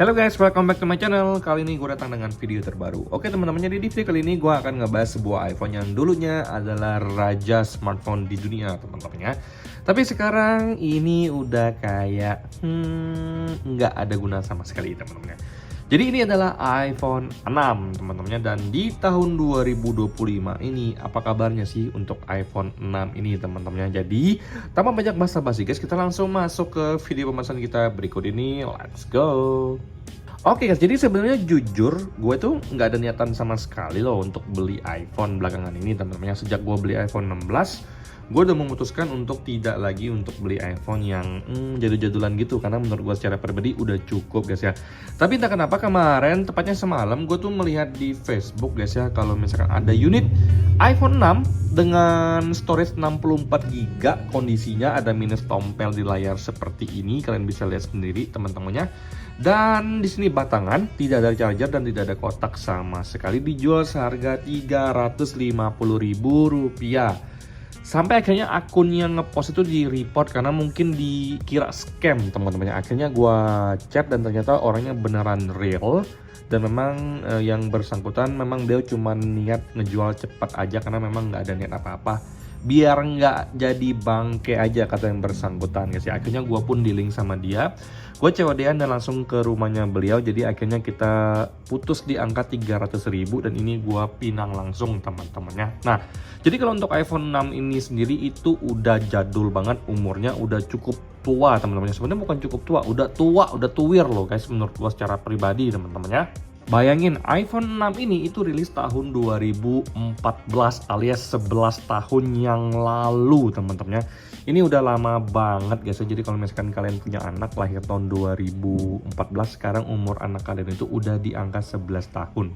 Halo guys, welcome back to my channel. Kali ini gue datang dengan video terbaru. Oke teman-teman, jadi di video kali ini gue akan ngebahas sebuah iPhone yang dulunya adalah raja smartphone di dunia teman-teman ya. Tapi sekarang ini udah kayak nggak ada guna sama sekali teman-teman ya. Jadi ini adalah iPhone 6 teman-teman, dan di tahun 2025 ini apa kabarnya sih untuk iPhone 6 ini teman-teman. Jadi tanpa banyak basa-basi guys, kita langsung masuk ke video pembahasan kita berikut ini. Let's go. Oke guys, jadi sebenarnya jujur gue tuh nggak ada niatan sama sekali loh untuk beli iPhone belakangan ini teman-teman. Sejak gue beli iPhone 16, gue udah memutuskan untuk tidak lagi untuk beli iPhone yang jadul-jadulan gitu, karena menurut gue secara pribadi udah cukup guys ya. Tapi entah kenapa kemarin, tepatnya semalam, gue tuh melihat di Facebook guys ya, kalau misalkan ada unit iPhone 6 dengan storage 64GB, kondisinya ada minus tompel di layar seperti ini, kalian bisa lihat sendiri teman-temannya. Dan di sini batangan, tidak ada charger dan tidak ada kotak sama sekali, dijual seharga Rp350.000. Sampai akhirnya akun yang ngepost itu di report karena mungkin dikira scam teman-teman. Akhirnya gue chat dan ternyata orangnya beneran real, dan memang yang bersangkutan memang dia cuma niat ngejual cepat aja karena memang nggak ada niat apa-apa, biar nggak jadi bangke aja kata yang bersangkutan guys ya. Akhirnya gue pun di link sama dia, gue COD-an dan langsung ke rumahnya beliau. Jadi akhirnya kita putus di angka 300.000 dan ini gue pinang langsung teman-temannya. Nah, jadi kalau untuk iPhone 6 ini sendiri itu udah jadul banget, umurnya udah cukup tua teman-teman. Sebenarnya bukan cukup tua, udah tua, udah tuwir loh guys menurut gue secara pribadi teman-temannya. Bayangin iPhone 6 ini itu rilis tahun 2014 alias 11 tahun yang lalu teman-teman ya. Ini udah lama banget guys. Jadi kalau misalkan kalian punya anak lahir tahun 2014, sekarang umur anak kalian itu udah di angka 11 tahun.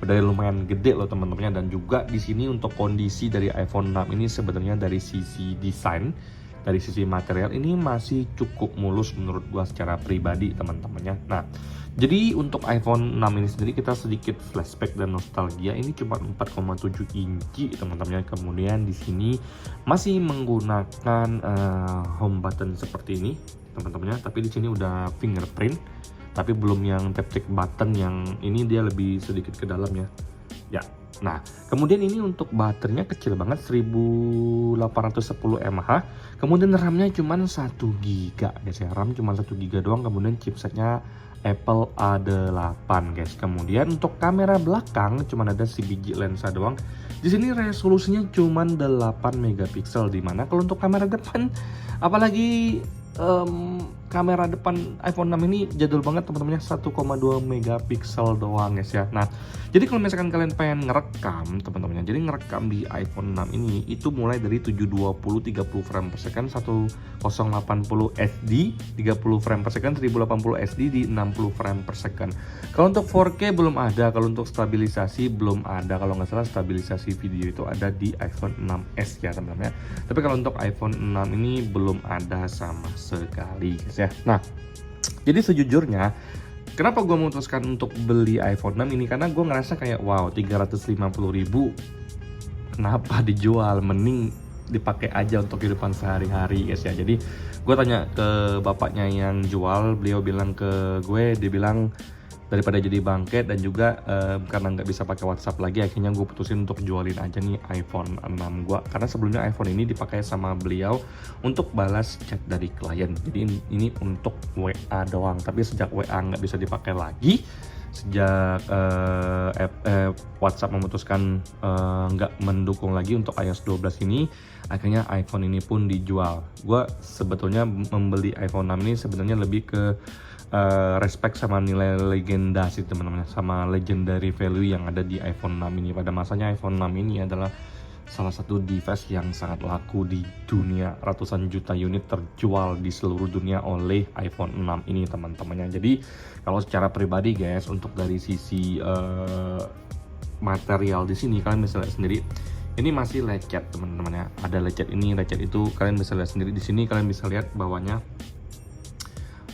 Udah lumayan gede loh teman-teman. Dan juga di sini untuk kondisi dari iPhone 6 ini sebenarnya dari sisi desain, dari sisi material ini masih cukup mulus menurut gua secara pribadi teman-temannya. Nah, jadi untuk iPhone 6 ini sendiri kita sedikit flashback dan nostalgia. Ini cuma 4,7 inci teman-teman. Kemudian di sini masih menggunakan home button seperti ini teman-teman. Tapi di sini udah fingerprint, tapi belum yang tap button yang ini, dia lebih sedikit ke dalam ya. Ya. Nah, kemudian ini untuk baterainya kecil banget, 1810 mAh. Kemudian RAM-nya cuma 1GB guys ya. RAM cuma 1GB doang. Kemudian chipsetnya Apple A8 guys. Kemudian untuk kamera belakang cuma ada si biji lensa doang. Di sini resolusinya cuma 8 megapiksel, dimana kalau untuk kamera depan, apalagi kamera depan iPhone 6 ini jadul banget teman-teman, 1,2 megapiksel doang guys ya. Nah, jadi kalau misalkan kalian pengen ngerekam teman-teman, jadi ngerekam di iPhone 6 ini itu mulai dari 720 30 frame per second, 1080 SD 30 frame per second, 1080 SD di 60 frame per second. Kalau untuk 4K belum ada, kalau untuk stabilisasi belum ada. Kalau nggak salah stabilisasi video itu ada di iPhone 6s ya teman-teman ya. Tapi kalau untuk iPhone 6 ini belum ada sama sekali guys ya. Nah, jadi sejujurnya kenapa gue memutuskan untuk beli iPhone 6 ini, karena gue ngerasa kayak wow, 350.000 kenapa dijual, mending dipakai aja untuk kehidupan sehari-hari guys ya. Jadi gue tanya ke bapaknya yang jual, beliau bilang ke gue, dia bilang daripada jadi bangke dan juga karena nggak bisa pakai WhatsApp lagi, akhirnya gue putusin untuk jualin aja nih iPhone 6 gue, karena sebelumnya iPhone ini dipakai sama beliau untuk balas chat dari klien. Jadi ini untuk WA doang, tapi sejak WA nggak bisa dipakai lagi, sejak WhatsApp memutuskan nggak mendukung lagi untuk iOS 12 ini, akhirnya iPhone ini pun dijual. Gue sebetulnya membeli iPhone 6 ini sebenarnya lebih ke respect sama nilai legenda sih teman-teman, sama legendary value yang ada di iPhone 6 ini. Pada masanya iPhone 6 ini adalah salah satu device yang sangat laku di dunia, ratusan juta unit terjual di seluruh dunia oleh iPhone 6 ini teman-temannya. Jadi kalau secara pribadi guys, untuk dari sisi material di sini kalian bisa lihat sendiri, ini masih lecet teman-teman ya. Ada lecet ini, lecet itu, kalian bisa lihat sendiri di sini. Kalian bisa lihat bawahnya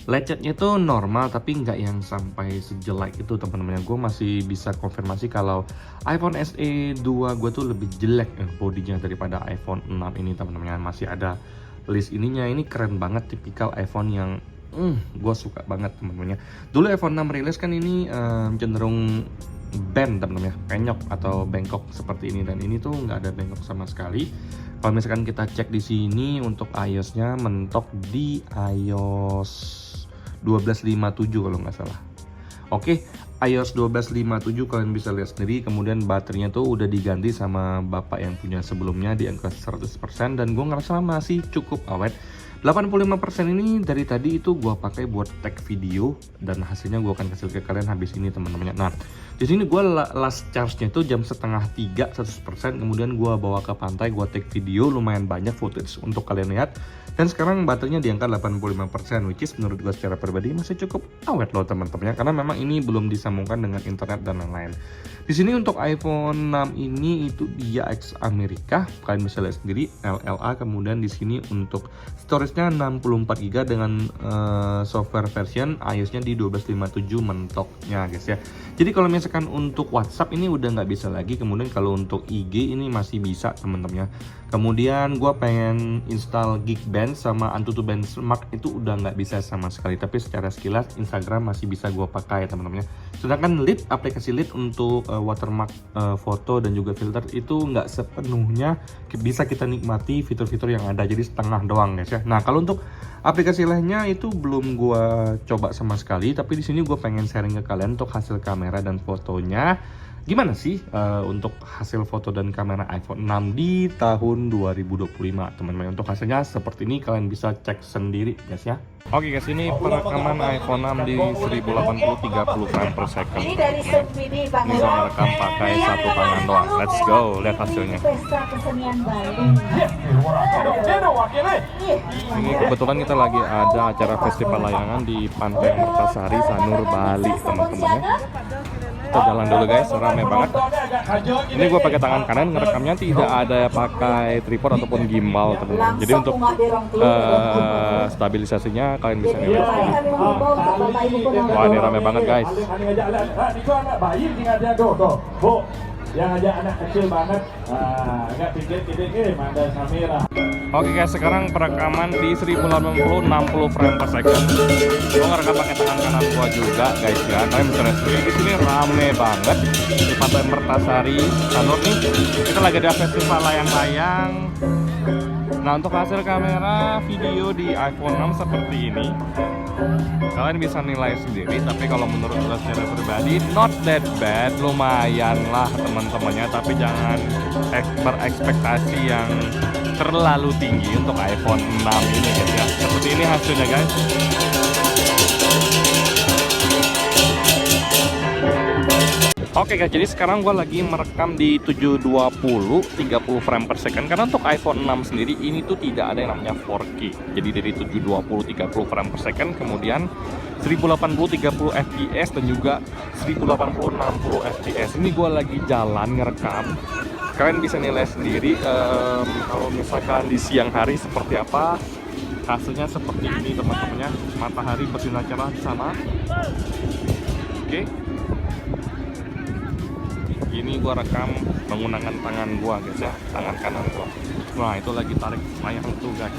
lecetnya itu normal, tapi nggak yang sampai sejelek itu teman-teman. Gue masih bisa konfirmasi kalau iPhone SE 2 gue tuh lebih jelek bodinya daripada iPhone 6 ini teman-teman. Masih ada list ininya, ini keren banget, tipikal iPhone yang Gue suka banget teman-temannya. Dulu iPhone 6 rilis kan ini cenderung bend teman-teman ya, penyok atau bengkok seperti ini, dan ini tuh nggak ada bengkok sama sekali. Kalau misalkan kita cek di sini untuk iOS-nya mentok di iOS 12.57 kalau nggak salah. Oke, iOS 12.57 kalian bisa lihat sendiri. Kemudian baterainya tuh udah diganti sama bapak yang punya sebelumnya di angka 100%, dan gue ngerasa masih cukup awet. 85% ini dari tadi itu gue pakai buat tag video, dan hasilnya gue akan kasih ke kalian habis ini teman-teman. Nah, di sini gue last charge-nya itu jam setengah 3 100%. Kemudian gue bawa ke pantai, gue tag video lumayan banyak footage untuk kalian lihat. Dan sekarang baterainya di angka 85%, which is menurut gue secara pribadi masih cukup awet loh teman-teman ya, karena memang ini belum disambungkan dengan internet dan lain-lain. Di sini untuk iPhone 6 ini itu dia ex Amerika, kalian bisa lihat sendiri LLA. Kemudian di sini untuk storage-nya 64 GB dengan software version iOS-nya di 12.57 mentoknya guys ya. Jadi kalau misalkan untuk WhatsApp ini udah nggak bisa lagi. Kemudian kalau untuk IG ini masih bisa teman-teman ya. Kemudian gue pengen install Geekbench sama Antutu Benchmark itu udah nggak bisa sama sekali. Tapi secara sekilas Instagram masih bisa gue pakai teman-teman ya. Sedangkan Lit, aplikasi Lit untuk watermark foto dan juga filter itu nggak sepenuhnya bisa kita nikmati fitur-fitur yang ada. Jadi setengah doang guys ya. Nah kalau untuk aplikasi lainnya itu belum gue coba sama sekali. Tapi di sini gue pengen sharing ke kalian untuk hasil kamera dan fotonya. Gimana sih untuk hasil foto dan kamera iPhone 6 di tahun 2025 teman-teman. Untuk hasilnya seperti ini, kalian bisa cek sendiri guys ya. Oke guys, ini perekaman iPhone 6 di 1080 30 frame per second. Ini dari Submini Bang. Ini saya merekam pakai satu tangan doang. Let's go, lihat hasilnya. Pesta kesenian Bali. Ini kebetulan kita lagi ada acara festival layangan di Pantai Mertasari, Sanur, Bali teman-teman ya. Kita jalan dulu guys, rame banget. Ini gue pakai tangan kanan, ngerekamnya tidak ada pakai tripod ataupun gimbal teman-teman. Jadi untuk stabilisasinya kalian bisa lihat sendiri. Wah ini rame banget guys. Yang aja anak kecil banget, agak pikir ada Samira. Oke guys, sekarang perekaman di 1080 60 frame per second. Gue ngerekam pakai tangan kanan gua juga guys ya. Kalian bisa lihat sendiri di sini rame banget di Pantai Mertasari Sanur nih. Kita lagi ada festival layang-layang. Nah untuk hasil kamera video di iPhone 6 seperti ini, kalian bisa nilai sendiri. Tapi kalau menurut gue secara pribadi not that bad, lumayan lah teman-temannya. Tapi jangan berekspektasi yang terlalu tinggi untuk iPhone 6 ini guys ya. Seperti ini hasilnya guys. Oke guys, jadi sekarang gue lagi merekam di 720 30 frame per second. Karena untuk iPhone 6 sendiri ini tuh tidak ada yang namanya 4K. Jadi dari 720 30 frame per second, kemudian 1080 30 fps dan juga 1080 60 fps. Ini gue lagi jalan ngerekam. Kalian bisa nilai sendiri kalau misalkan di siang hari seperti apa. Hasilnya seperti ini teman-temannya. Matahari bersinar cerah di sana. Oke. Ini gua rekam menggunakan tangan gua guys ya, tangan kanan gua. Nah itu lagi tarik layar tuh guys.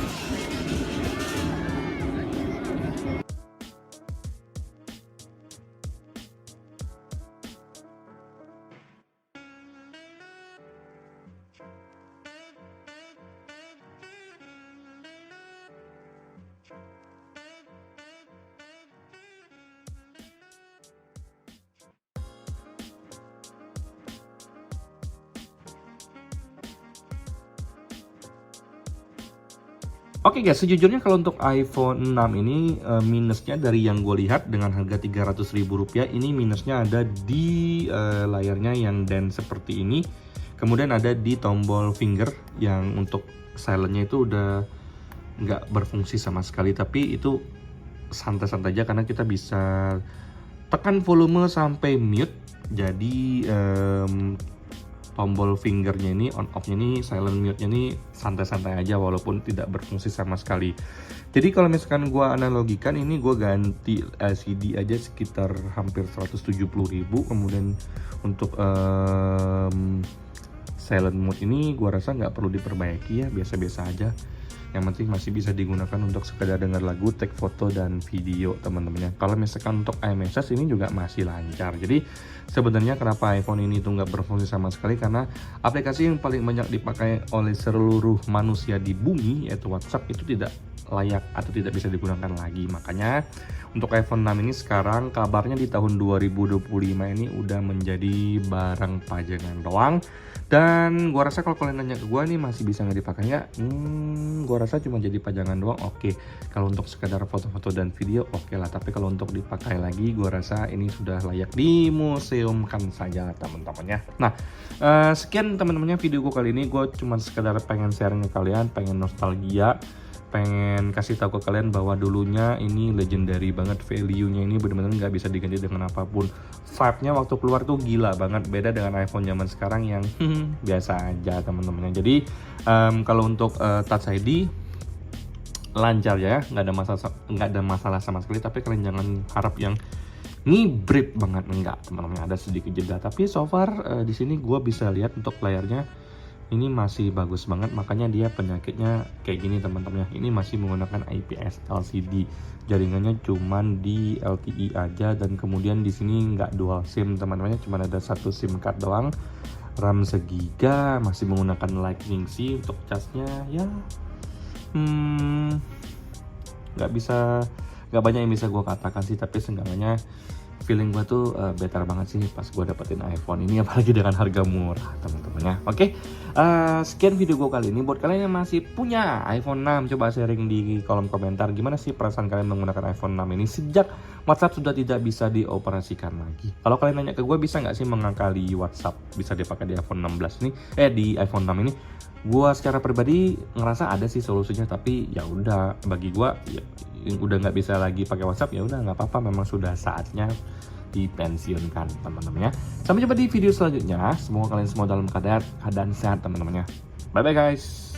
Oke guys, sejujurnya kalau untuk iPhone 6 ini minusnya dari yang gue lihat dengan harga Rp300.000 ini minusnya ada di layarnya yang den seperti ini. Kemudian ada di tombol finger yang untuk silentnya itu udah nggak berfungsi sama sekali. Tapi itu santai-santai aja karena kita bisa tekan volume sampai mute. Jadi tombol fingernya ini, on off-nya ini, silent mute-nya ini santai-santai aja walaupun tidak berfungsi sama sekali. Jadi kalau misalkan gue analogikan ini, gue ganti LCD aja sekitar hampir 170.000. Kemudian untuk silent mode ini gue rasa nggak perlu diperbaiki ya, biasa-biasa aja. Yang penting masih bisa digunakan untuk sekedar dengar lagu, take foto dan video teman-teman ya. Kalau misalkan untuk iMessage ini juga masih lancar. Jadi sebenarnya kenapa iPhone ini tuh nggak berfungsi sama sekali, karena aplikasi yang paling banyak dipakai oleh seluruh manusia di bumi yaitu WhatsApp itu tidak layak atau tidak bisa digunakan lagi. Makanya untuk iPhone 6 ini sekarang kabarnya di tahun 2025 ini udah menjadi barang pajangan doang. Dan gua rasa kalau kalian nanya ke gua nih masih bisa nggak dipakai nggak? Gua rasa cuma jadi pajangan doang. Oke, kalau untuk sekedar foto-foto dan video oke lah. Tapi kalau untuk dipakai lagi, gua rasa ini sudah layak dimuseumkan saja teman-teman ya. Nah, sekian teman-temannya video gua kali ini. Gua cuma sekedar pengen sharing ke kalian, pengen nostalgia, pengen kasih tahu ke kalian bahwa dulunya ini legendary banget, value-nya ini benar-benar nggak bisa diganti dengan apapun. Vibe-nya waktu keluar tuh gila banget, beda dengan iPhone zaman sekarang yang biasa aja teman-teman. Jadi kalau untuk Touch ID lancar ya, nggak ada masalah sama sekali. Tapi kalian jangan harap yang ngibrit banget, enggak teman-teman, ada sedikit jeda. Tapi so far di sini gue bisa lihat untuk layarnya ini masih bagus banget, makanya dia penyakitnya kayak gini teman-teman ya. Ini masih menggunakan IPS LCD, jaringannya cuman di LTE aja, dan kemudian di sini nggak dual SIM teman-teman, cuma ada satu SIM card doang, RAM segiga, masih menggunakan Lightning C. Untuk casnya ya nggak banyak yang bisa gue katakan sih, tapi seenggaknya feeling gue tuh better banget sih pas gue dapetin iPhone ini, apalagi dengan harga murah teman-teman ya. Oke, sekian video gue kali ini. Buat kalian yang masih punya iPhone 6, coba sharing di kolom komentar gimana sih perasaan kalian menggunakan iPhone 6 ini sejak WhatsApp sudah tidak bisa dioperasikan lagi. Kalau kalian nanya ke gue, bisa nggak sih mengakali WhatsApp bisa dipakai di iPhone 16 ini, di iPhone 6 ini, gue secara pribadi ngerasa ada sih solusinya. Tapi ya udah, bagi gue ya, udah nggak bisa lagi pakai WhatsApp, ya udah nggak apa-apa, memang sudah saatnya dipensiunkan teman-teman ya. Sampai jumpa di video selanjutnya. Semoga kalian semua dalam keadaan sehat teman-teman ya. Bye bye guys.